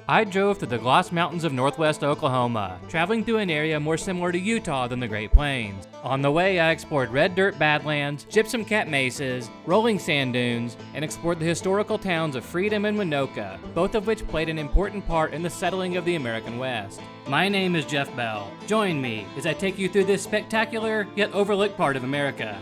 I drove through the Gloss Mountains of northwest Oklahoma, traveling through an area more similar to Utah than the Great Plains. On the way, I explored red dirt badlands, gypsum cat mesas, rolling sand dunes, and explored the historical towns of Freedom and Waynoka, both of which played an important part in the settling of the American West. My name is Jeff Bell. Join me as I take you through this spectacular yet overlooked part of America.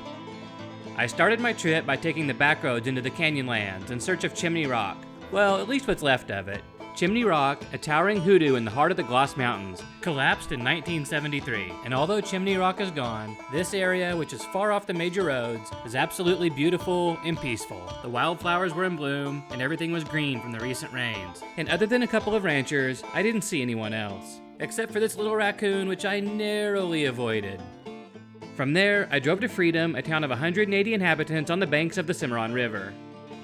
I started my trip by taking the back roads into the Canyonlands in search of Chimney Rock. Well, at least what's left of it. Chimney Rock, a towering hoodoo in the heart of the Gloss Mountains, collapsed in 1973, and although Chimney Rock is gone, this area, which is far off the major roads, is absolutely beautiful and peaceful. The wildflowers were in bloom, and everything was green from the recent rains. And other than a couple of ranchers, I didn't see anyone else, except for this little raccoon, which I narrowly avoided. From there, I drove to Freedom, a town of 180 inhabitants on the banks of the Cimarron River.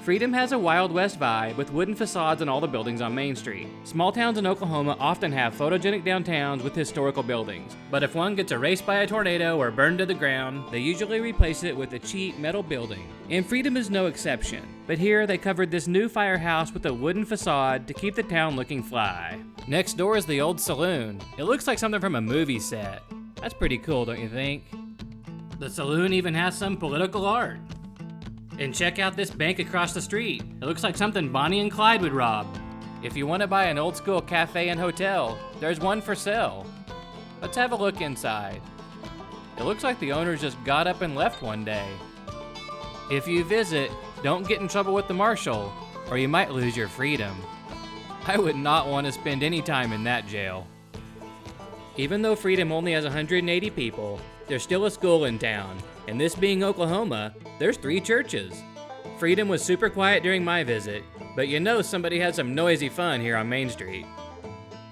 Freedom has a Wild West vibe with wooden facades on all the buildings on Main Street. Small towns in Oklahoma often have photogenic downtowns with historical buildings, but if one gets erased by a tornado or burned to the ground, they usually replace it with a cheap metal building. And Freedom is no exception, but here they covered this new firehouse with a wooden facade to keep the town looking fly. Next door is the old saloon. It looks like something from a movie set. That's pretty cool, don't you think? The saloon even has some political art. And check out this bank across the street. It looks like something Bonnie and Clyde would rob. If you want to buy an old school cafe and hotel, there's one for sale. Let's have a look inside. It looks like the owners just got up and left one day. If you visit, don't get in trouble with the marshal, or you might lose your freedom. I would not want to spend any time in that jail. Even though Freedom only has 180 people, there's still a school in town, and this being Oklahoma, there's 3 churches. Freedom was super quiet during my visit, but you know somebody had some noisy fun here on Main Street.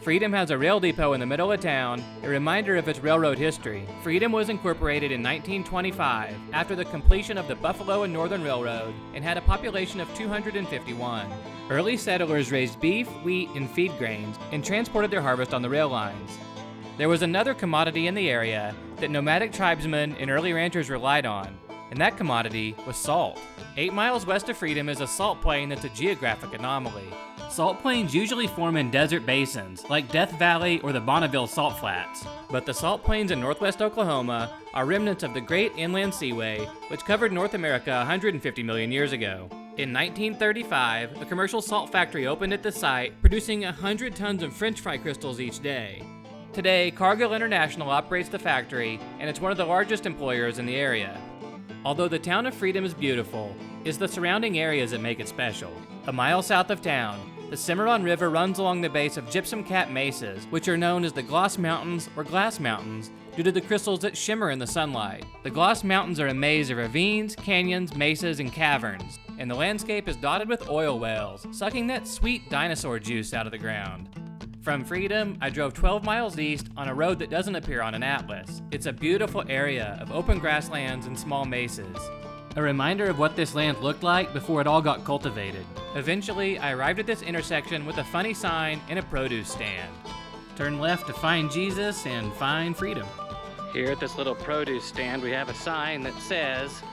Freedom has a rail depot in the middle of town, a reminder of its railroad history. Freedom was incorporated in 1925 after the completion of the Buffalo and Northern Railroad and had a population of 251. Early settlers raised beef, wheat, and feed grains and transported their harvest on the rail lines. There was another commodity in the area that nomadic tribesmen and early ranchers relied on, and that commodity was salt. 8 miles west of Freedom is a salt plain that's a geographic anomaly. Salt plains usually form in desert basins, like Death Valley or the Bonneville Salt Flats. But the salt plains in northwest Oklahoma are remnants of the Great Inland Seaway, which covered North America 150 million years ago. In 1935, a commercial salt factory opened at the site, producing 100 tons of French fry crystals each day. Today, Cargill International operates the factory, and it's one of the largest employers in the area. Although the town of Freedom is beautiful, it's the surrounding areas that make it special. A mile south of town, the Cimarron River runs along the base of gypsum cat mesas, which are known as the Gloss Mountains or Glass Mountains due to the crystals that shimmer in the sunlight. The Gloss Mountains are a maze of ravines, canyons, mesas, and caverns, and the landscape is dotted with oil wells, sucking that sweet dinosaur juice out of the ground. From Freedom, I drove 12 miles east on a road that doesn't appear on an atlas. It's a beautiful area of open grasslands and small mesas. A reminder of what this land looked like before it all got cultivated. Eventually, I arrived at this intersection with a funny sign and a produce stand. Turn left to find Jesus and find freedom. Here at this little produce stand, we have a sign that says,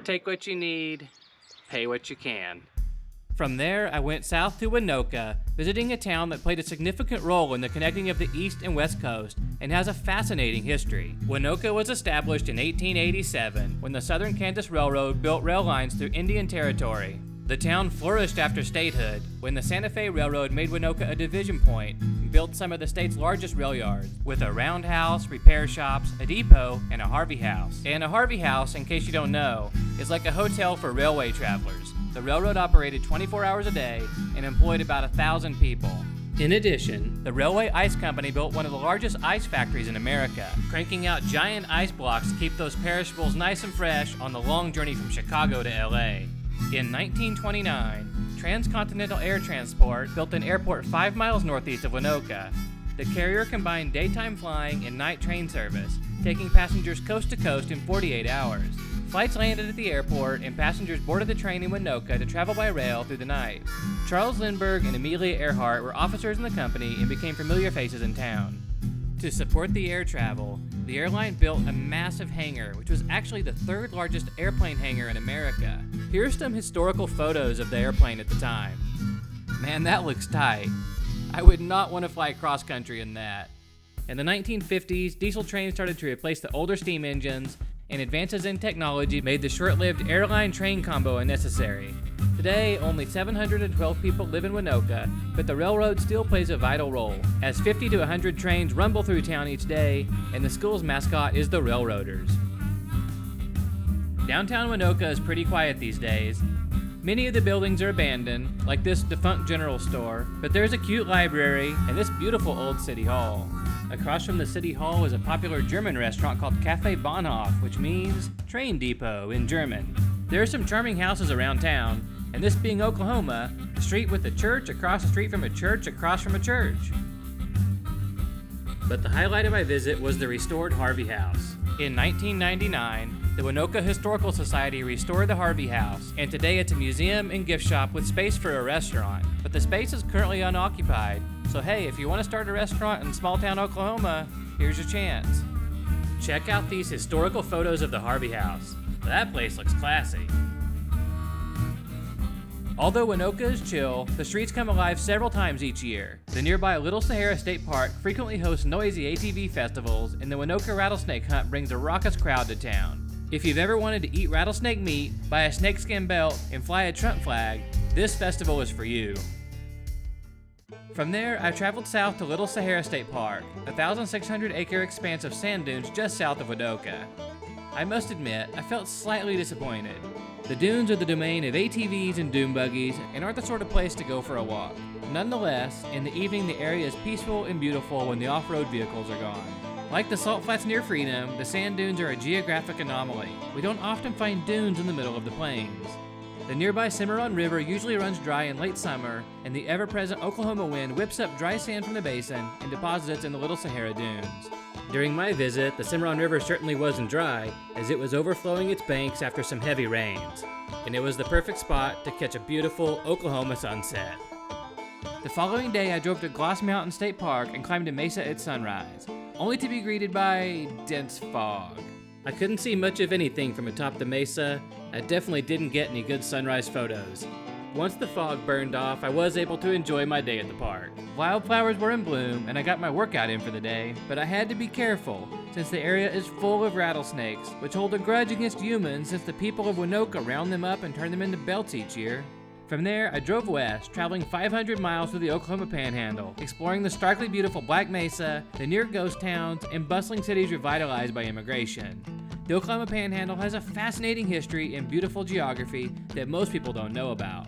"Take what you need, pay what you can." From there, I went south to Waynoka, visiting a town that played a significant role in the connecting of the East and West Coast and has a fascinating history. Waynoka was established in 1887 when the Southern Kansas Railroad built rail lines through Indian Territory. The town flourished after statehood when the Santa Fe Railroad made Waynoka a division point and built some of the state's largest rail yards, with a roundhouse, repair shops, a depot, and a Harvey House. And a Harvey House, in case you don't know, is like a hotel for railway travelers. The railroad operated 24 hours a day and employed about 1,000 people. In addition, the Railway Ice Company built one of the largest ice factories in America, cranking out giant ice blocks to keep those perishables nice and fresh on the long journey from Chicago to LA. In 1929, Transcontinental Air Transport built an airport 5 miles northeast of Waynoka. The carrier combined daytime flying and night train service, taking passengers coast to coast in 48 hours. Flights landed at the airport and passengers boarded the train in Waynoka to travel by rail through the night. Charles Lindbergh and Amelia Earhart were officers in the company and became familiar faces in town. To support the air travel, the airline built a massive hangar, which was actually the 3rd largest airplane hangar in America. Here's some historical photos of the airplane at the time. Man, that looks tight. I would not want to fly cross country in that. In the 1950s, diesel trains started to replace the older steam engines, and advances in technology made the short-lived airline-train combo unnecessary. Today, only 712 people live in Waynoka, but the railroad still plays a vital role, as 50 to 100 trains rumble through town each day, and the school's mascot is the Railroaders. Downtown Waynoka is pretty quiet these days. Many of the buildings are abandoned, like this defunct general store, but there's a cute library and this beautiful old city hall. Across from the city hall is a popular German restaurant called Café Bahnhof, which means train depot in German. There are some charming houses around town, and this being Oklahoma, a street with a church across the street from a church across from a church. But the highlight of my visit was the restored Harvey House. In 1999, the Waynoka Historical Society restored the Harvey House, and today it's a museum and gift shop with space for a restaurant. But the space is currently unoccupied, so hey, if you want to start a restaurant in small town Oklahoma, here's your chance. Check out these historical photos of the Harvey House. That place looks classy. Although Waynoka is chill, the streets come alive several times each year. The nearby Little Sahara State Park frequently hosts noisy ATV festivals, and the Waynoka Rattlesnake Hunt brings a raucous crowd to town. If you've ever wanted to eat rattlesnake meat, buy a snakeskin belt, and fly a Trump flag, this festival is for you. From there, I traveled south to Little Sahara State Park, a 1,600-acre expanse of sand dunes just south of Waynoka. I must admit, I felt slightly disappointed. The dunes are the domain of ATVs and dune buggies and aren't the sort of place to go for a walk. Nonetheless, in the evening the area is peaceful and beautiful when the off-road vehicles are gone. Like the salt flats near Freedom, the sand dunes are a geographic anomaly. We don't often find dunes in the middle of the plains. The nearby Cimarron River usually runs dry in late summer, and the ever-present Oklahoma wind whips up dry sand from the basin and deposits it in the Little Sahara Dunes. During my visit, the Cimarron River certainly wasn't dry, as it was overflowing its banks after some heavy rains, and it was the perfect spot to catch a beautiful Oklahoma sunset. The following day, I drove to Gloss Mountain State Park and climbed a mesa at sunrise, only to be greeted by dense fog. I couldn't see much of anything from atop the mesa. I definitely didn't get any good sunrise photos. Once the fog burned off, I was able to enjoy my day at the park. Wildflowers were in bloom, and I got my workout in for the day, but I had to be careful, since the area is full of rattlesnakes, which hold a grudge against humans since the people of Waynoka round them up and turn them into belts each year. From there, I drove west, traveling 500 miles through the Oklahoma Panhandle, exploring the starkly beautiful Black Mesa, the near ghost towns, and bustling cities revitalized by immigration. The Oklahoma Panhandle has a fascinating history and beautiful geography that most people don't know about.